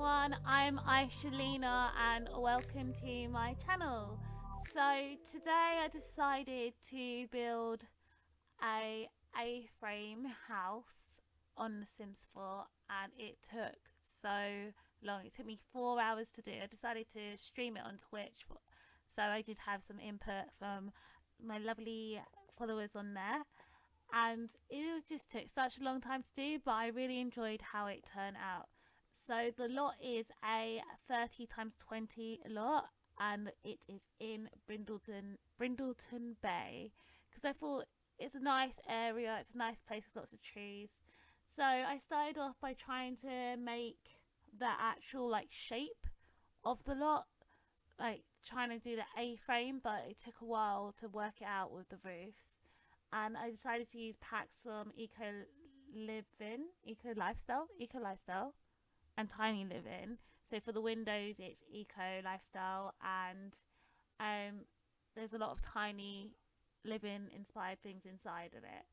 everyone, I'm Ishalena and welcome to my channel. So today I decided to build a A-frame house on The Sims 4 and it took so long. It took me 4 hours to do. I decided to stream it on Twitch, so I did have some input from my lovely followers on there, and it just took such a long time to do, but I really enjoyed how it turned out. So the lot is a 30 times 20 lot, and it is in Brindleton Bay, because I thought it's a nice area, it's a nice place with lots of trees. So I started off by trying to make the actual shape of the lot, like trying to do the A-frame, but it took a while to work it out with the roofs. And I decided to use packs from Eco Lifestyle, and Tiny Living. So for the windows, it's Eco Lifestyle, and there's a lot of Tiny Living inspired things inside of it.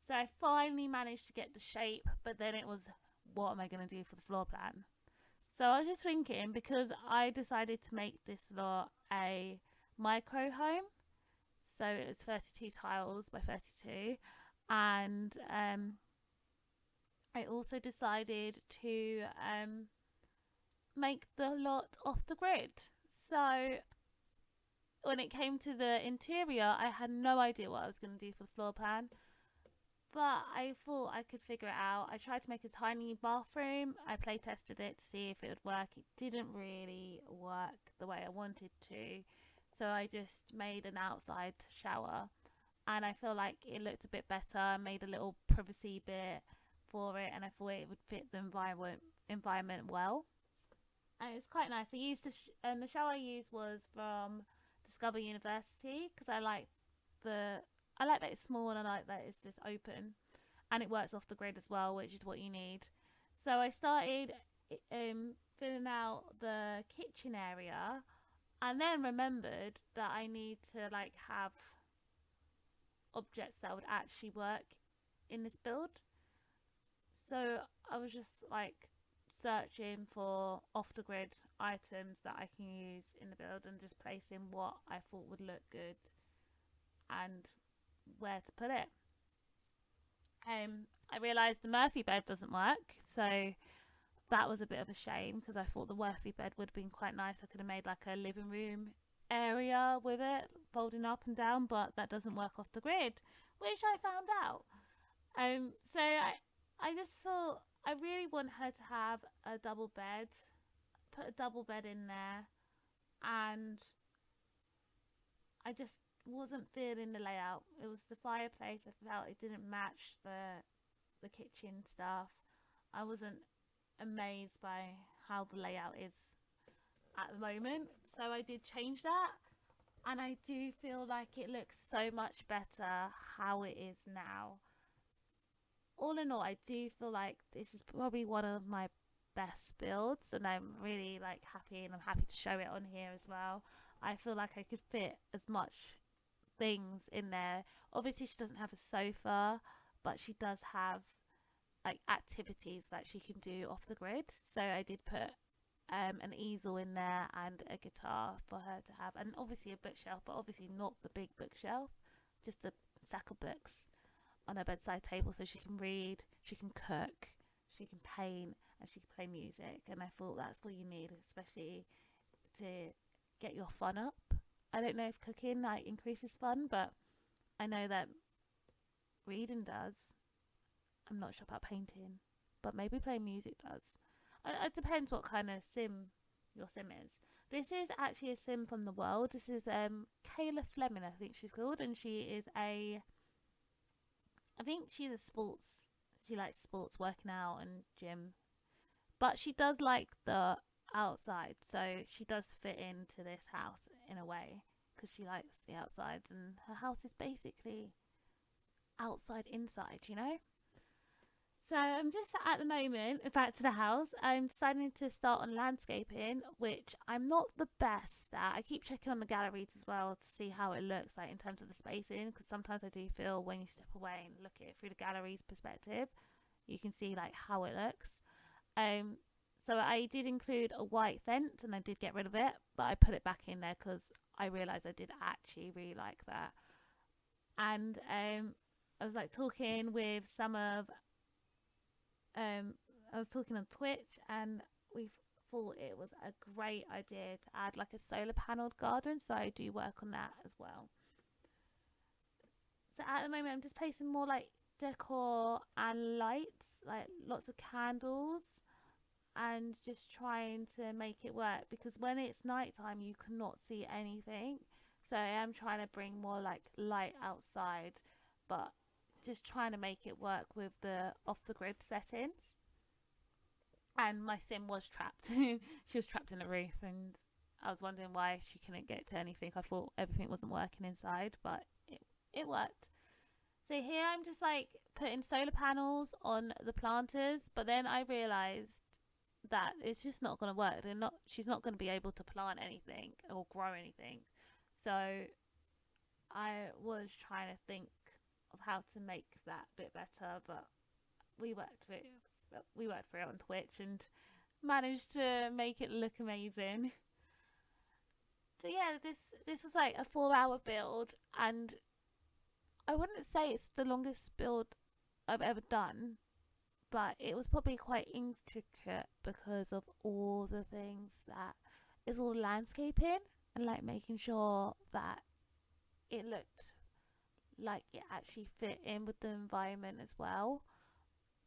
So I finally managed to get the shape, but then it was, what am I going to do for the floor plan? So I was just thinking, because I decided to make this lot a micro home, so it was 32 tiles by 32, and I also decided to make the lot off the grid. So when it came to the interior, I had no idea what I was going to do for the floor plan, but I thought I could figure it out. I tried to make a tiny bathroom. I play tested it to see if it would work. It didn't really work the way I wanted to, so I just made an outside shower, and I feel like it looked a bit better. I made a little privacy bit for it, and I thought it would fit the environment well, and it's quite nice. I used the shower I used was from Discover University, because I like that it's small, and I like that it's just open, and it works off the grid as well, which is what you need. So I started filling out the kitchen area, and then remembered that I need to have objects that would actually work in this build. So I was just searching for off the grid items that I can use in the build, and just placing what I thought would look good and where to put it. I realised the Murphy bed doesn't work, so that was a bit of a shame, because I thought the Murphy bed would have been quite nice. I could have made a living room area with it, folding up and down, but that doesn't work off the grid, which I found out. So I just thought I really want her to have a double bed, put a double bed in there, and I just wasn't feeling the layout. It was the fireplace. I felt it didn't match the kitchen stuff. I wasn't amazed by how the layout is at the moment, so I did change that, and I do feel like it looks so much better how it is now. All in all, I do feel like this is probably one of my best builds, and I'm really happy, and I'm happy to show it on here as well. I feel like I could fit as much things in there. Obviously she doesn't have a sofa, but she does have activities that she can do off the grid. So I did put an easel in there, and a guitar for her to have, and obviously a bookshelf, but obviously not the big bookshelf, just a stack of books on her bedside table, so she can read, she can cook, she can paint, and she can play music. And I thought that's what you need, especially to get your fun up. I don't know if cooking increases fun, but I know that reading does. I'm not sure about painting, but maybe playing music does. It depends what kind of sim your sim is. This is actually a sim from the world. This is Kayla Fleming, I think she's called, and I think she's a sports. She likes sports, working out and gym, but she does like the outside, so she does fit into this house in a way, because she likes the outsides, and her house is basically outside inside, you know. So I'm just at the moment, back to the house, I'm deciding to start on landscaping, which I'm not the best at. I keep checking on the galleries as well to see how it looks in terms of the spacing, because sometimes I do feel when you step away and look at it through the gallery's perspective, you can see how it looks. So I did include a white fence and I did get rid of it, but I put it back in there because I realised I did actually really like that. And I was like talking with some of um I was talking on Twitch, and we thought it was a great idea to add like a solar panelled garden. So I do work on that as well. So at the moment, I'm just placing more like decor and lights, like lots of candles, and just trying to make it work because when it's nighttime, you cannot see anything. So I am trying to bring more like light outside, but just trying to make it work with the off the grid settings. And my sim was trapped. She was trapped in a roof, and I was wondering why she couldn't get to anything. I thought everything wasn't working inside, but it worked. So here I'm just like putting solar panels on the planters, but then I realized that it's just not going to work. She's not going to be able to plant anything or grow anything. So I was trying to think of how to make that bit better, but we worked through it on Twitch and managed to make it look amazing. So yeah, this was like a 4-hour build, and I wouldn't say it's the longest build I've ever done, but it was probably quite intricate because of all the things that is all landscaping and like making sure that it looked like it actually fit in with the environment as well.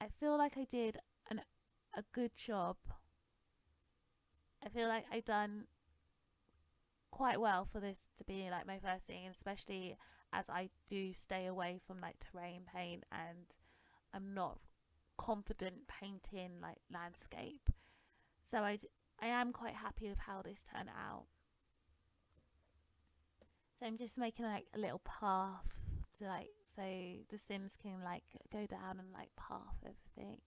I feel like I did a good job. I feel like I done quite well for this to be like my first thing, especially as I do stay away from like terrain paint and I'm not confident painting like landscape. So I am quite happy with how this turned out. So I'm just making like a little path to like so the Sims can like go down and like path everything,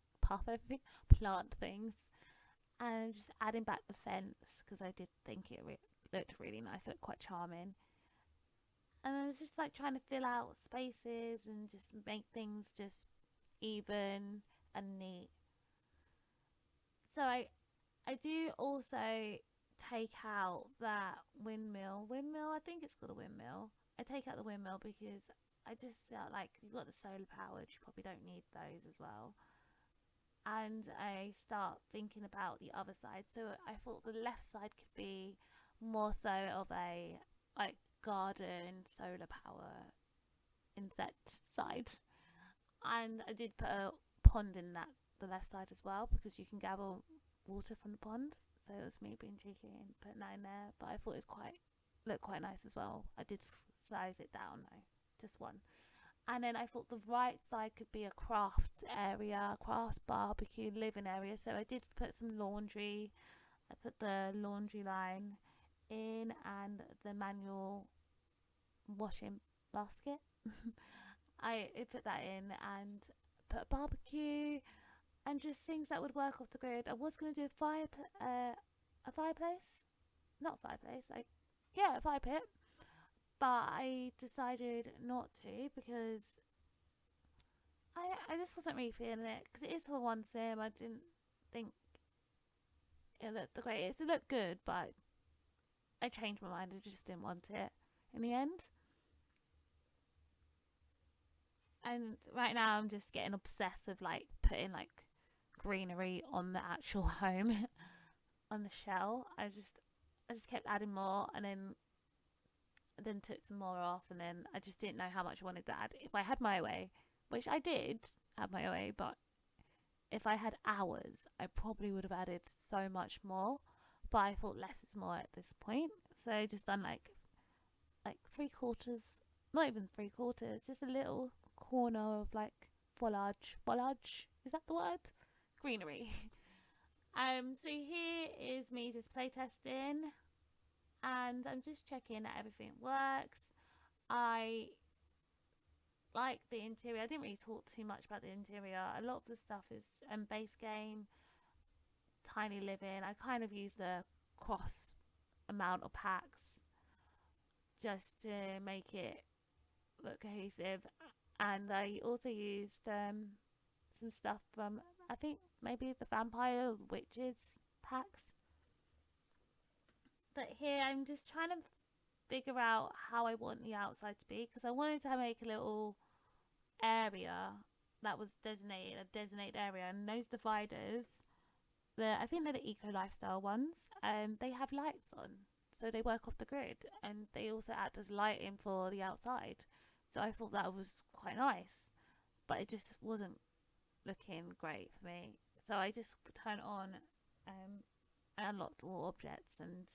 plant things, and I'm just adding back the fence because I did think it looked really nice, it looked quite charming. And I was just like trying to fill out spaces and just make things just even and neat. So I do also take out that windmill. I think it's called a windmill. I take out the windmill because I just felt like you've got the solar powered, you probably don't need those as well. And I start thinking about the other side. So I thought the left side could be more so of a like garden solar power insect side. And I did put a pond in that the left side as well because you can gather water from the pond. So it was me being cheeky and putting that in there. But I thought it looked quite nice as well. I did size it down though, just one. And then I thought the right side could be a craft area, craft barbecue living area. So I did put some laundry. I put the laundry line in and the manual washing basket. I put that in and put a barbecue and just things that would work off the grid. I was going to do a fireplace, not a fireplace, a fire pit, but I decided not to because I just wasn't really feeling it because it is for one sim. I didn't think it looked the greatest. It looked good, but I changed my mind. I just didn't want it in the end. And right now I'm just getting obsessed with like putting like greenery on the actual home on the shell. I just kept adding more and then took some more off, and then I just didn't know how much I wanted to add. If I had my way, which I did have my way, but if I had hours, I probably would have added so much more. But I thought less is more at this point, so I just done like 3/4, not even 3/4, just a little corner of like foliage. Is that the word? Greenery. So here is me just playtesting, and I'm just checking that everything works. I like the interior. I didn't really talk too much about the interior. A lot of the stuff is base game, tiny living. I kind of used a cross amount of packs just to make it look cohesive, and I also used some stuff from I think maybe the vampire witches packs. But here I'm just trying to figure out how I want the outside to be, because I wanted to make a little area that was designated a designated area, and those dividers, I think they're the eco lifestyle ones, they have lights on, so they work off the grid, and they also act as lighting for the outside. So I thought that was quite nice, but it just wasn't looking great for me. So I just turned on, I unlocked all objects and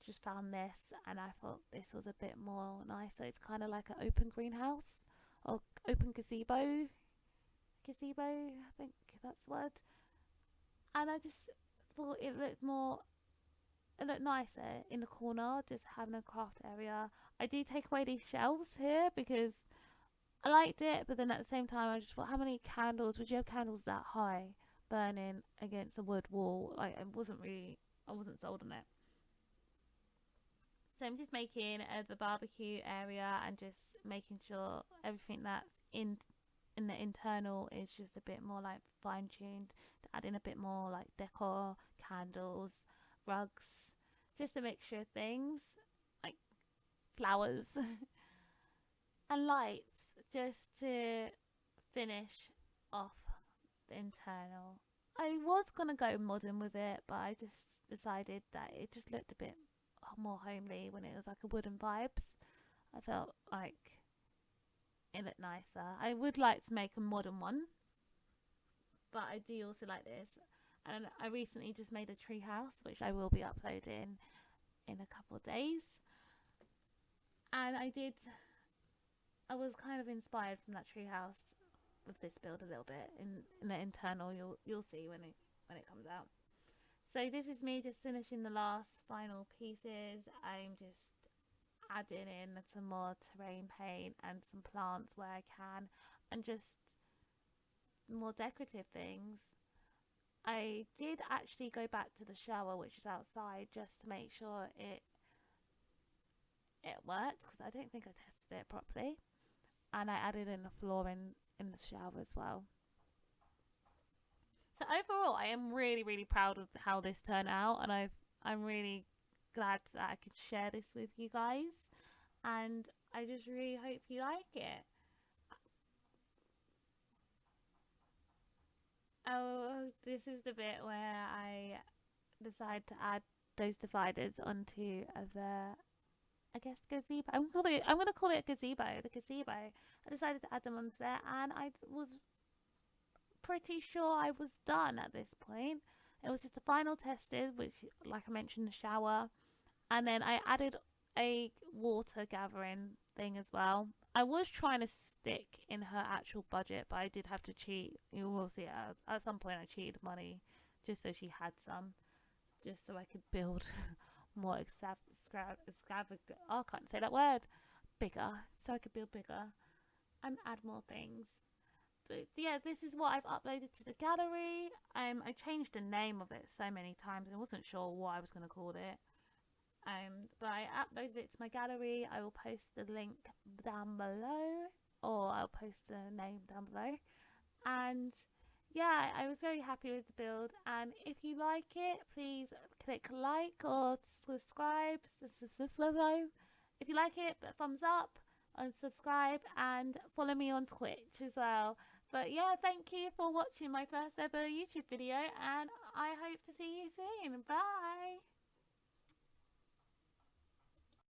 just found this, and I thought this was a bit more nice. So it's kind of like an open greenhouse or open gazebo. I think that's the word. And I just thought it looked nicer in the corner, just having a craft area. I do take away these shelves here because I liked it, but then at the same time I just thought, how many candles would you have candles that high burning against a wood wall? Like, I wasn't sold on it. So I'm just making the barbecue area and just making sure everything that's in the internal is just a bit more like fine tuned, to add in a bit more like decor, candles, rugs, just a mixture of things like flowers and lights, just to finish off the internal. I was gonna go modern with it, but I just decided that it just looked a bit more homely when it was like a wooden vibes. I felt like it looked nicer. I would like to make a modern one, but I do also like this. And I recently just made a tree house, which I will be uploading in a couple of days. And I was kind of inspired from that tree house with this build a little bit in the internal. You'll see when it comes out. So this is me just finishing the last final pieces. I'm just adding in some more terrain paint and some plants where I can, and just more decorative things. I did actually go back to the shower, which is outside, just to make sure it worked, because I don't think I tested it properly. And I added in the flooring in the shower as well. So overall, I am really, really proud of how this turned out, and I'm really glad that I could share this with you guys, and I just really hope you like it. Oh, this is the bit where I decide to add those dividers onto the, I guess, gazebo. I'm gonna call it gazebo. The gazebo. I decided to add them onto there, and I was pretty sure I was done at this point. It was just the final tested, which, like I mentioned, the shower, and then I added a water gathering thing as well. I was trying to stick in her actual budget, but I did have to cheat. You will see at some point I cheated money just so she had some, just so I could build more extravagant. Oh, I can't say that word. Bigger, so I could build bigger and add more things. But yeah, this is what I've uploaded to the gallery. I changed the name of it so many times. I wasn't sure what I was going to call it. But I uploaded it to my gallery. I will post the link down below, or I'll post the name down below. And yeah, I was very happy with the build. And if you like it, please click like or subscribe. If you like it, thumbs up and subscribe, and follow me on Twitch as well. But yeah, thank you for watching my first ever YouTube video, and I hope to see you soon. Bye.